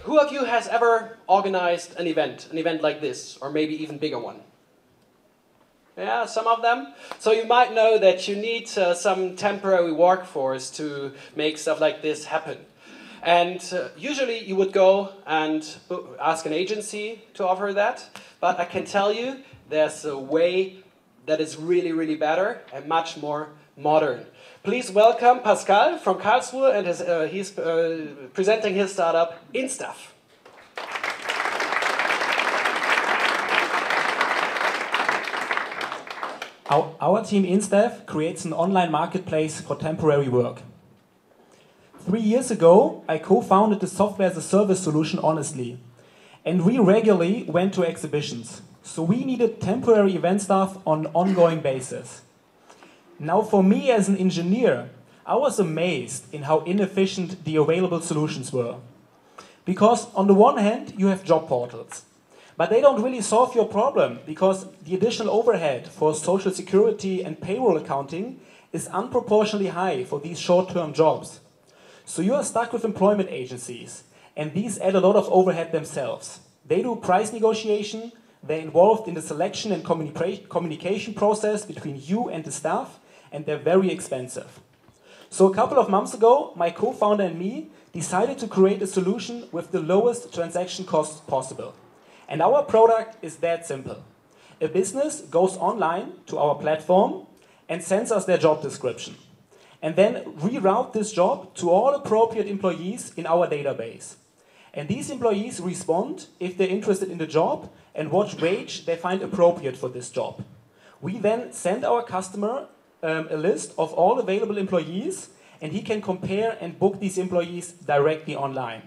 who of you has ever organized an event like this, or maybe even bigger one? Yeah, some of them. So you might know that you need some temporary workforce to make stuff like this happen. And usually you would go and ask an agency to offer that. But I can tell you, there's a way that is really, really better and much more modern. Please welcome Pascal from Karlsruhe, and he's presenting his startup, InStaff. Our team InStaff creates an online marketplace for temporary work. 3 years ago, I co-founded the software as a service solution Honestly, and we regularly went to exhibitions. So we needed temporary event staff on an ongoing basis. Now for me as an engineer, I was amazed in how inefficient the available solutions were. Because on the one hand, you have job portals. But they don't really solve your problem, because the additional overhead for social security and payroll accounting is unproportionately high for these short-term jobs. So you are stuck with employment agencies, and these add a lot of overhead themselves. They do price negotiation, they're involved in the selection and communication process between you and the staff, and they're very expensive. So a couple of months ago, my co-founder and me decided to create a solution with the lowest transaction costs possible. And our product is that simple. A business goes online to our platform and sends us their job description. And then reroute this job to all appropriate employees in our database. And these employees respond if they're interested in the job and what wage they find appropriate for this job. We then send our customer a list of all available employees, and he can compare and book these employees directly online.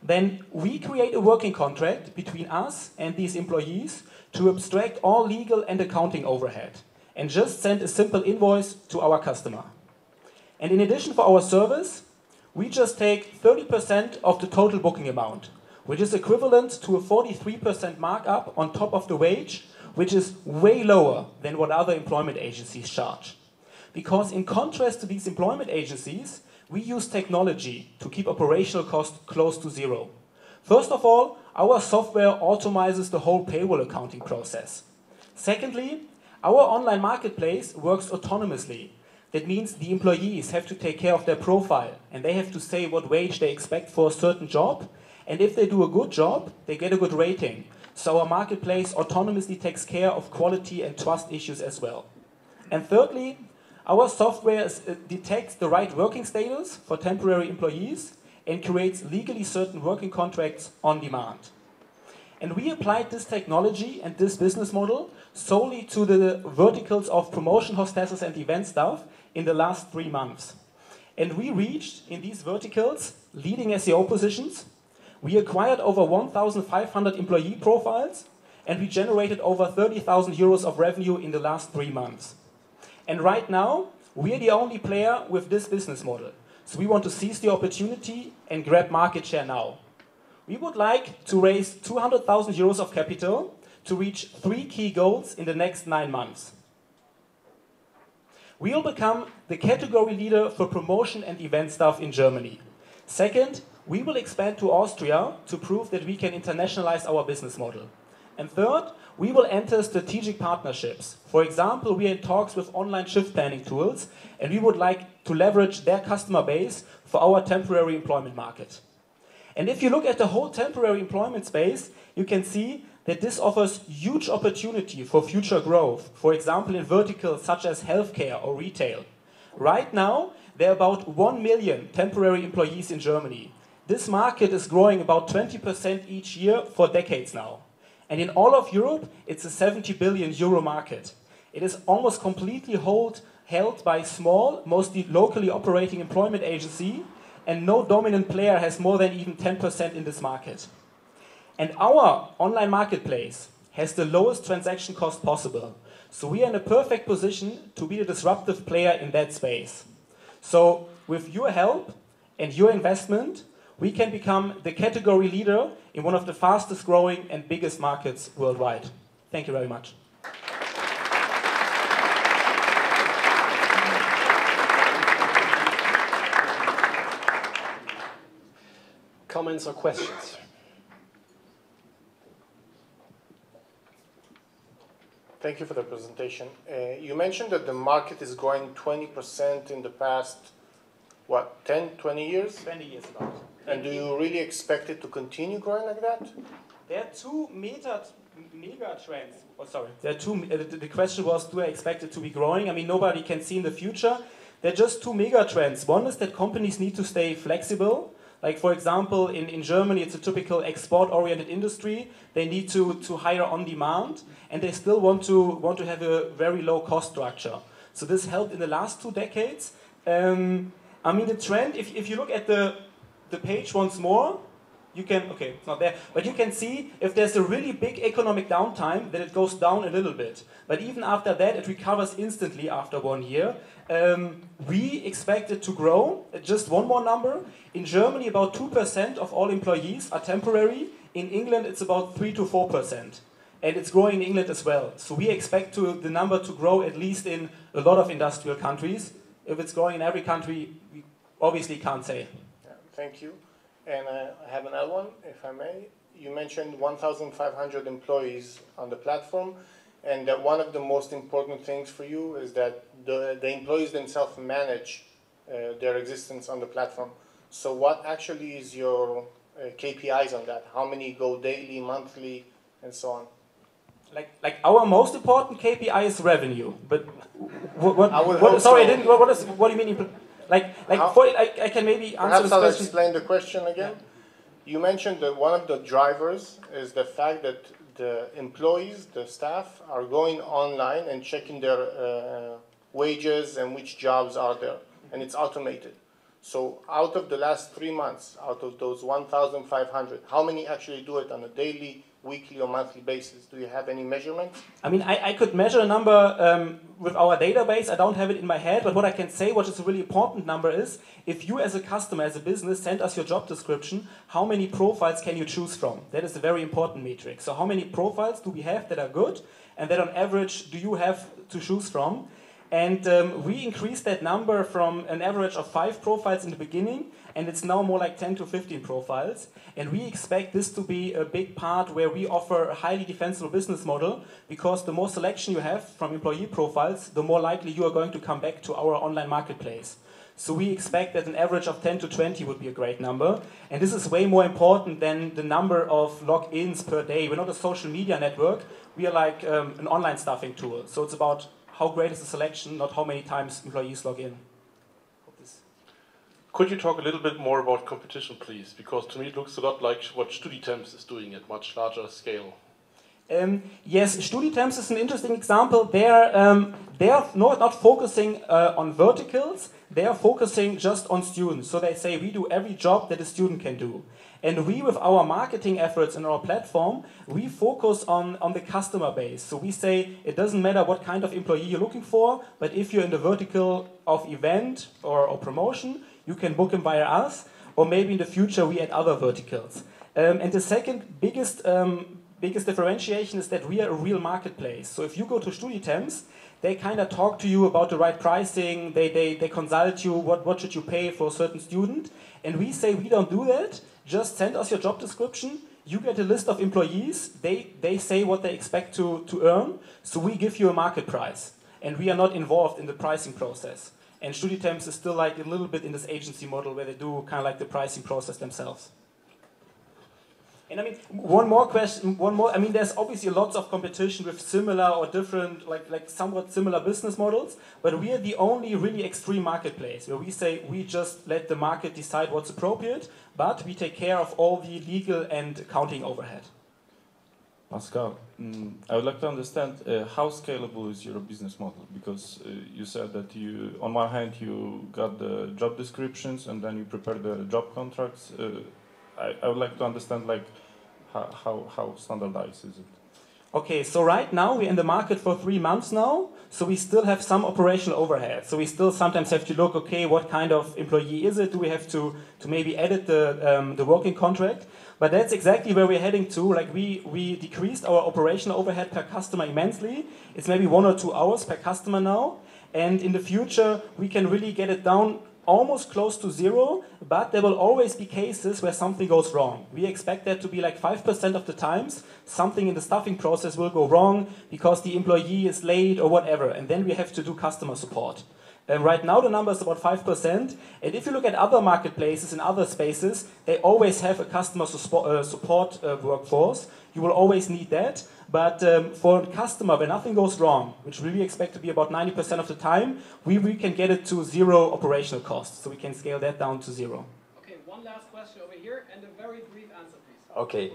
Then we create a working contract between us and these employees to abstract all legal and accounting overhead and just send a simple invoice to our customer. And in addition for our service, we just take 30% of the total booking amount, which is equivalent to a 43% markup on top of the wage, which is way lower than what other employment agencies charge. Because in contrast to these employment agencies, we use technology to keep operational costs close to zero. First of all, our software automizes the whole payroll accounting process. Secondly, our online marketplace works autonomously. That means the employees have to take care of their profile, and they have to say what wage they expect for a certain job. And if they do a good job, they get a good rating. So our marketplace autonomously takes care of quality and trust issues as well. And thirdly, our software detects the right working status for temporary employees and creates legally certain working contracts on demand. And we applied this technology and this business model solely to the verticals of promotion, hostesses, and event staff in the last 3 months. And we reached, in these verticals, leading SEO positions. We acquired over 1,500 employee profiles, and we generated over 30,000 euros of revenue in the last 3 months. And right now, we are the only player with this business model. So we want to seize the opportunity and grab market share now. We would like to raise 200,000 euros of capital to reach 3 key goals in the next 9 months. We will become the category leader for promotion and event staff in Germany. Second, we will expand to Austria to prove that we can internationalize our business model. And third, we will enter strategic partnerships. For example, we are in talks with online shift planning tools, and we would like to leverage their customer base for our temporary employment market. And if you look at the whole temporary employment space, you can see that this offers huge opportunity for future growth. For example, in verticals such as healthcare or retail. Right now, there are about 1 million temporary employees in Germany. This market is growing about 20% each year for decades now. And in all of Europe, it's a 70 billion euro market. It is almost completely held by small, mostly locally operating employment agency, and no dominant player has more than even 10% in this market. And our online marketplace has the lowest transaction cost possible. So we are in a perfect position to be a disruptive player in that space. So with your help and your investment, we can become the category leader in one of the fastest growing and biggest markets worldwide. Thank you very much. comments or questions? Thank you for the presentation. You mentioned that the market is growing 20% in the past, what, 10, 20 years? 20 years ago. And do you really expect it to continue growing like that? There are two mega trends. Oh, sorry. There are two. The question was, do I expect it to be growing? I mean, nobody can see in the future. There are just two mega trends. One is that companies need to stay flexible. Like, for example, in Germany, it's a typical export-oriented industry. They need to hire on demand, and they still want to have a very low cost structure. So this helped in the last 2 decades. I mean, the trend, if you look at the page once more, you can, okay, it's not there, but you can see if there's a really big economic downtime, then it goes down a little bit. But even after that, it recovers instantly after 1 year. We expect it to grow. Just one more number. In Germany, about 2% of all employees are temporary. In England, it's about 3 to 4%. And it's growing in England as well. So we expect the number to grow at least in a lot of industrial countries. If it's growing in every country, we obviously can't say. Yeah, thank you. And I have another one, if I may. You mentioned 1,500 employees on the platform, and that one of the most important things for you is that the employees themselves manage their existence on the platform. So what actually is your KPIs on that? How many go daily, monthly, and so on? Like our most important KPI is revenue. But sorry, so. What do you mean? I can maybe answer this question. Perhaps I'll explain the question again. Yeah. You mentioned that one of the drivers is the fact that the employees, the staff, are going online and checking their wages and which jobs are there, and it's automated. So out of the last 3 months, out of those 1,500, how many actually do it on a daily, weekly, or monthly basis? Do you have any measurements? I mean, I could measure a number with our database. I don't have it in my head, but what I can say, what is a really important number is, if you as a customer, as a business, send us your job description, how many profiles can you choose from? That is a very important metric. So how many profiles do we have that are good, and that on average do you have to choose from? And we increased that number from an average of 5 profiles in the beginning, and it's now more like 10 to 15 profiles. And we expect this to be a big part where we offer a highly defensible business model, because the more selection you have from employee profiles, the more likely you are going to come back to our online marketplace. So we expect that an average of 10 to 20 would be a great number. And this is way more important than the number of logins per day. We're not a social media network. We are like an online staffing tool. So it's about how great is the selection, not how many times employees log in. Could you talk a little bit more about competition, please? Because to me it looks a lot like what StudiTemps is doing at much larger scale. Yes, StudiTemps is an interesting example. They are not focusing on verticals. They are focusing just on students. So they say we do every job that a student can do. And we, with our marketing efforts and our platform, we focus on the customer base. So we say it doesn't matter what kind of employee you're looking for, but if you're in the vertical of event or promotion, you can book him via us, or maybe in the future we add other verticals. And the second biggest differentiation is that we are a real marketplace. So if you go to StudiTemps, they kind of talk to you about the right pricing, they consult you, what should you pay for a certain student. And we say we don't do that, just send us your job description, you get a list of employees, they say what they expect to earn, so we give you a market price. And we are not involved in the pricing process. And StudiTemps is still like a little bit in this agency model where they do kind of like the pricing process themselves. And I mean, one more question, I mean, there's obviously lots of competition with similar or different, like somewhat similar business models, but we are the only really extreme marketplace where we say we just let the market decide what's appropriate, but we take care of all the legal and accounting overhead. Pascal, I would like to understand how scalable is your business model, because you said that you, on one hand, you got the job descriptions and then you prepare the job contracts. I would like to understand like how standardized is it? Okay, so right now we're in the market for 3 months now, so we still have some operational overhead. So we still sometimes have to look, okay, what kind of employee is it? Do we have to maybe edit the working contract? But that's exactly where we're heading to. Like we decreased our operational overhead per customer immensely. It's maybe 1 or 2 hours per customer now. And in the future, we can really get it down almost close to zero, but there will always be cases where something goes wrong. We expect that to be like 5% of the times something in the staffing process will go wrong because the employee is late or whatever, and then we have to do customer support. Right now the number is about 5%, and if you look at other marketplaces in other spaces, they always have a customer support workforce. You will always need that, but for a customer where nothing goes wrong, which we expect to be about 90% of the time, we can get it to zero operational costs, so we can scale that down to zero. Okay, one last question over here, and a very brief answer, please. Okay.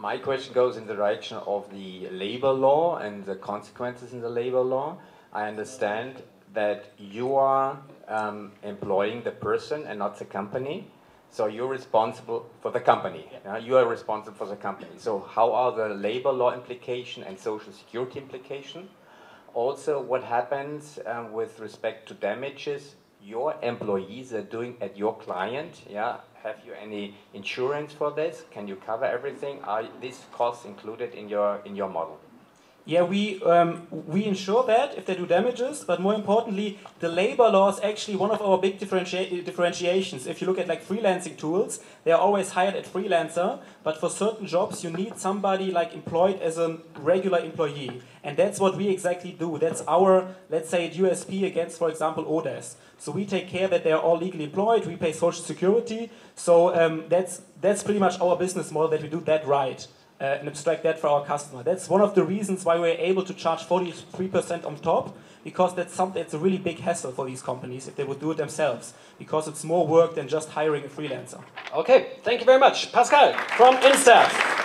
My question goes in the direction of the labor law and the consequences in the labor law. I understand that you are employing the person and not the company, so you're responsible for the company. You are responsible for the company. So how are the labor law implication and social security implication? Also, what happens with respect to damages your employees are doing at your client? Yeah, have you any insurance for this? Can you cover everything? Are these costs included in your model? Yeah, we insure that if they do damages, but more importantly, the labor law is actually one of our big differentiations. If you look at like freelancing tools, they are always hired at freelancer, but for certain jobs you need somebody like employed as a regular employee. And that's what we exactly do. That's our, let's say, USP against, for example, ODS. So we take care that they are all legally employed, we pay social security, so that's pretty much our business model, that we do that right. And abstract that for our customer. That's one of the reasons why we're able to charge 43% on top, because that's a really big hassle for these companies if they would do it themselves, because it's more work than just hiring a freelancer. Okay, thank you very much. Pascal from InStaff.